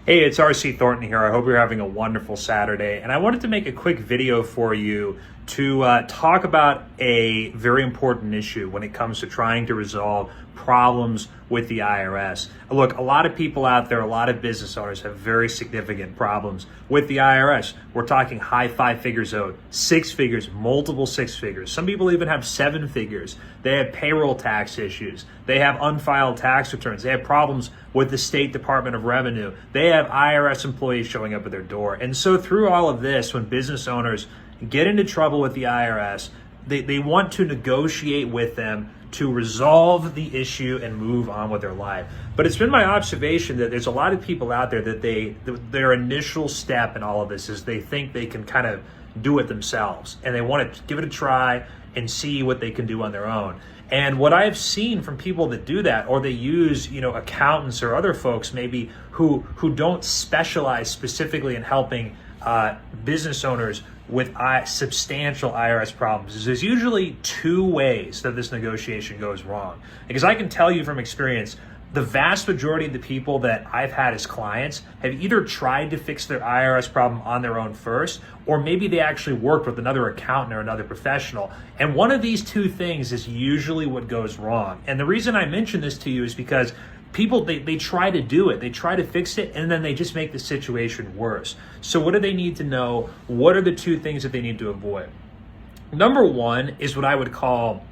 Hey, it's RC Thornton here. I hope you're having a wonderful Saturday. And I wanted to make a quick video for you to talk about a very important issue when it comes to trying to resolve problems with the IRS. Look, a lot of people out there, a lot of business owners have very significant problems with the IRS. We're talking high five figures owed, six figures, multiple six figures. Some people even have seven figures. They have payroll tax issues. They have unfiled tax returns. They have problems with the State Department of Revenue. They have IRS employees showing up at their door. And so through all of this, when business owners get into trouble with the IRS, they want to negotiate with them to resolve the issue and move on with their life. But it's been my observation that there's a lot of people out there that their initial step in all of this is they think they can kind of do it themselves, and they want to give it a try and see what they can do on their own. And what I've seen from people that do that, or they use, accountants or other folks maybe who don't specialize specifically in helping business owners with substantial IRS problems, is there's usually two ways that this negotiation goes wrong. Because I can tell you from experience, the vast majority of the people that I've had as clients have either tried to fix their IRS problem on their own first, or maybe they actually worked with another accountant or another professional. And one of these two things is usually what goes wrong. And the reason I mention this to you is because people, they try to do it, they try to fix it, and then they just make the situation worse. So what do they need to know? What are the two things that they need to avoid? Number one is what I would call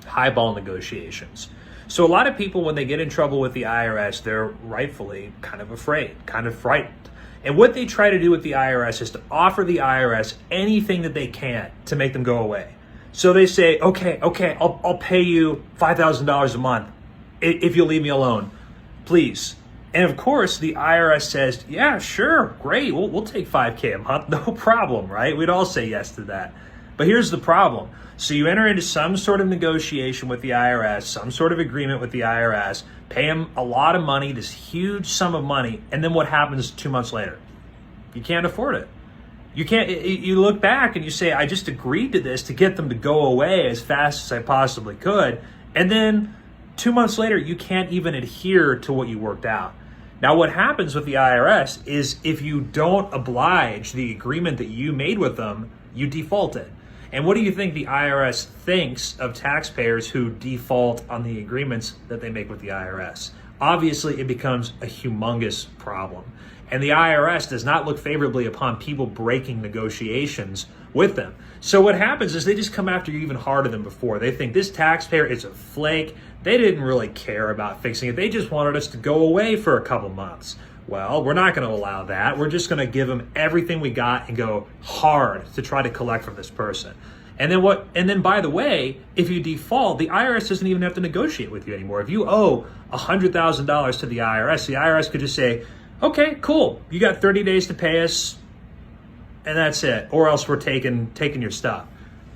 highball negotiations. So a lot of people, when they get in trouble with the IRS, they're rightfully kind of afraid, kind of frightened. And what they try to do with the IRS is to offer the IRS anything that they can to make them go away. So they say, okay, I'll pay you $5,000 a month if you'll leave me alone, please. And of course, the IRS says, yeah, sure, great, we'll take $5K a month, no problem, right? We'd all say yes to that. But here's the problem. So you enter into some sort of negotiation with the IRS, some sort of agreement with the IRS, pay them a lot of money, this huge sum of money, and then what happens 2 months later? You can't afford it. You look back and you say, I just agreed to this to get them to go away as fast as I possibly could, and then 2 months later, you can't even adhere to what you worked out. Now, what happens with the IRS is if you don't oblige the agreement that you made with them, you default it. And what do you think the IRS thinks of taxpayers who default on the agreements that they make with the IRS? Obviously, it becomes a humongous problem. And the IRS does not look favorably upon people breaking negotiations with them. So what happens is they just come after you even harder than before. They think this taxpayer is a flake. They didn't really care about fixing it. They just wanted us to go away for a couple months. Well, we're not going to allow that. We're just going to give them everything we got and go hard to try to collect from this person. And then by the way, if you default, the IRS doesn't even have to negotiate with you anymore. If you owe $100,000 to the IRS could just say, okay, cool, you got 30 days to pay us, and that's it, or else we're taking your stuff.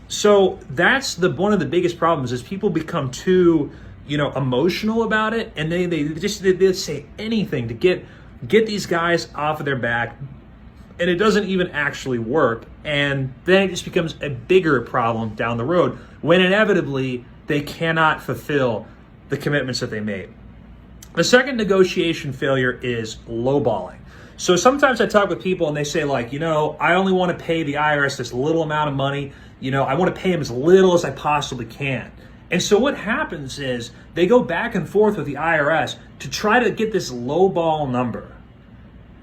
So that's one of the biggest problems is people become too, emotional about it, and they say anything to get these guys off of their back, and it doesn't even actually work, and then it just becomes a bigger problem down the road when inevitably they cannot fulfill the commitments that they made. The second negotiation failure is lowballing. So sometimes I talk with people and they say I only want to pay the IRS this little amount of money. I want to pay them as little as I possibly can. And so what happens is they go back and forth with the IRS to try to get this lowball number.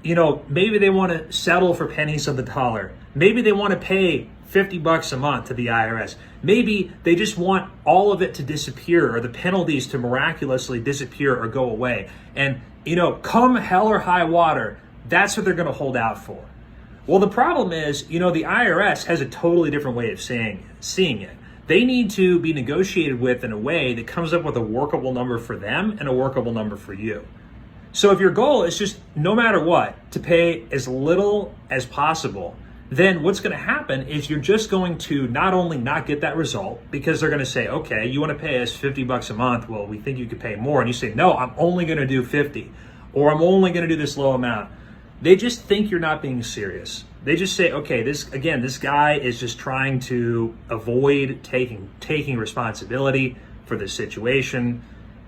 Maybe they want to settle for pennies of the dollar. Maybe they want to pay $50 a month to the IRS. Maybe they just want all of it to disappear, or the penalties to miraculously disappear or go away. And, come hell or high water, that's what they're going to hold out for. Well, the problem is, the IRS has a totally different way of seeing it. They need to be negotiated with in a way that comes up with a workable number for them and a workable number for you. So if your goal is just, no matter what, to pay as little as possible, then what's going to happen is you're just going to not only not get that result, because they're going to say, okay, you want to pay us $50 a month. Well, we think you could pay more. And you say, no, I'm only going to do 50, or I'm only going to do this low amount. They just think you're not being serious. They just say, okay, this guy is just trying to avoid taking responsibility for this situation.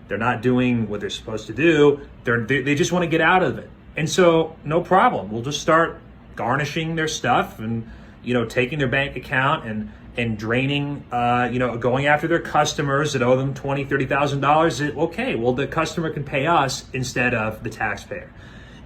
They're not doing what they're supposed to do. They just want to get out of it. And so no problem. We'll just start garnishing their stuff and, taking their bank account and draining, going after their customers that owe them $20,000, $30,000. Okay, well, the customer can pay us instead of the taxpayer.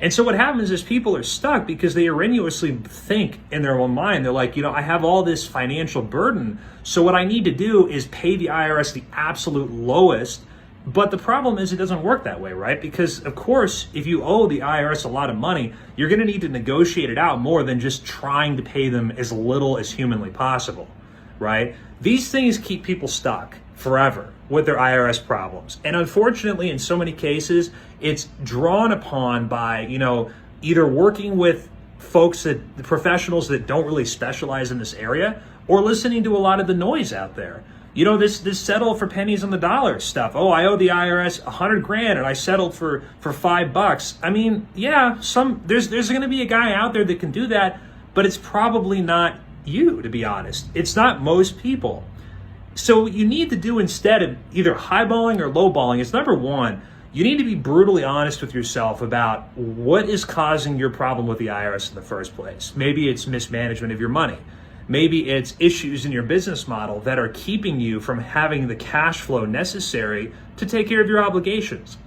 And so what happens is people are stuck because they erroneously think in their own mind, they're like, I have all this financial burden, so what I need to do is pay the IRS the absolute lowest. But the problem is it doesn't work that way, right? Because, of course, if you owe the IRS a lot of money, you're going to need to negotiate it out more than just trying to pay them as little as humanly possible, right? These things keep people stuck forever with their IRS problems. And unfortunately, in so many cases, it's drawn upon by, either working with the professionals that don't really specialize in this area, or listening to a lot of the noise out there. This settle for pennies on the dollar stuff. Oh, I owe the IRS $100,000 and I settled for $5. I mean, yeah, there's going to be a guy out there that can do that, but it's probably not you, to be honest. It's not most people. So what you need to do instead of either highballing or lowballing is, number one, you need to be brutally honest with yourself about what is causing your problem with the IRS in the first place. Maybe it's mismanagement of your money. Maybe it's issues in your business model that are keeping you from having the cash flow necessary to take care of your obligations.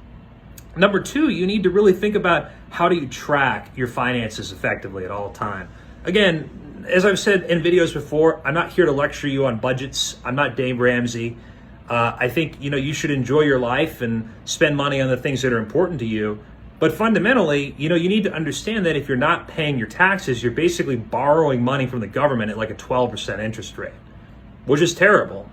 Number two, you need to really think about how do you track your finances effectively at all time. Again, as I've said in videos before, I'm not here to lecture you on budgets. I'm not Dave Ramsey. I think you should enjoy your life and spend money on the things that are important to you. But fundamentally, you need to understand that if you're not paying your taxes, you're basically borrowing money from the government at like a 12% interest rate, which is terrible.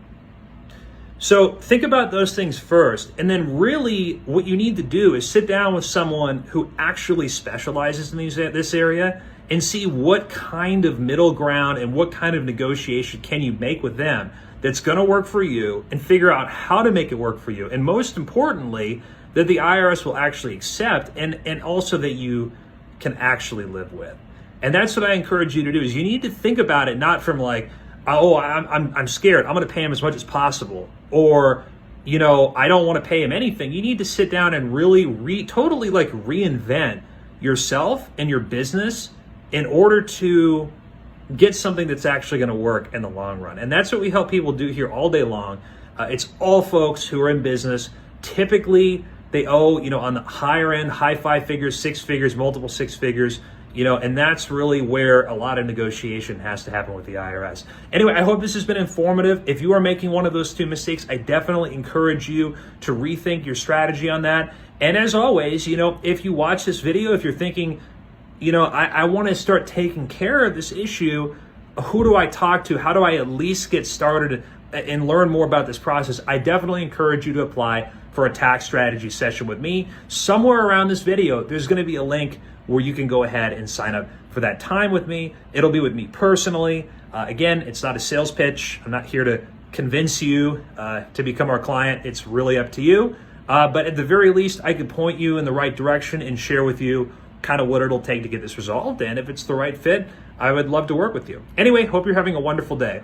So think about those things first. And then really what you need to do is sit down with someone who actually specializes in this area and see what kind of middle ground and what kind of negotiation can you make with them that's going to work for you, and figure out how to make it work for you. And most importantly, that the IRS will actually accept and also that you can actually live with. And that's what I encourage you to do, is you need to think about it not from like, oh, I'm scared, I'm going to pay him as much as possible, or I don't want to pay him anything. You need to sit down and really totally reinvent yourself and your business in order to get something that's actually going to work in the long run. And that's what we help people do here all day long. It's all folks who are in business. Typically, they owe, on the higher end, high 5 figures, 6 figures, multiple 6 figures, and that's really where a lot of negotiation has to happen with the IRS. Anyway, I hope this has been informative. If you are making one of those two mistakes, I definitely encourage you to rethink your strategy on that. And as always, if you watch this video, if you're thinking, I want to start taking care of this issue, who do I talk to? How do I at least get started and learn more about this process? I definitely encourage you to apply for a tax strategy session with me. Somewhere around this video, there's going to be a link where you can go ahead and sign up for that time with me. It'll be with me personally. Again, it's not a sales pitch. I'm not here to convince you to become our client. It's really up to you. But at the very least, I could point you in the right direction and share with you kind of what it'll take to get this resolved. And if it's the right fit, I would love to work with you. Anyway, hope you're having a wonderful day.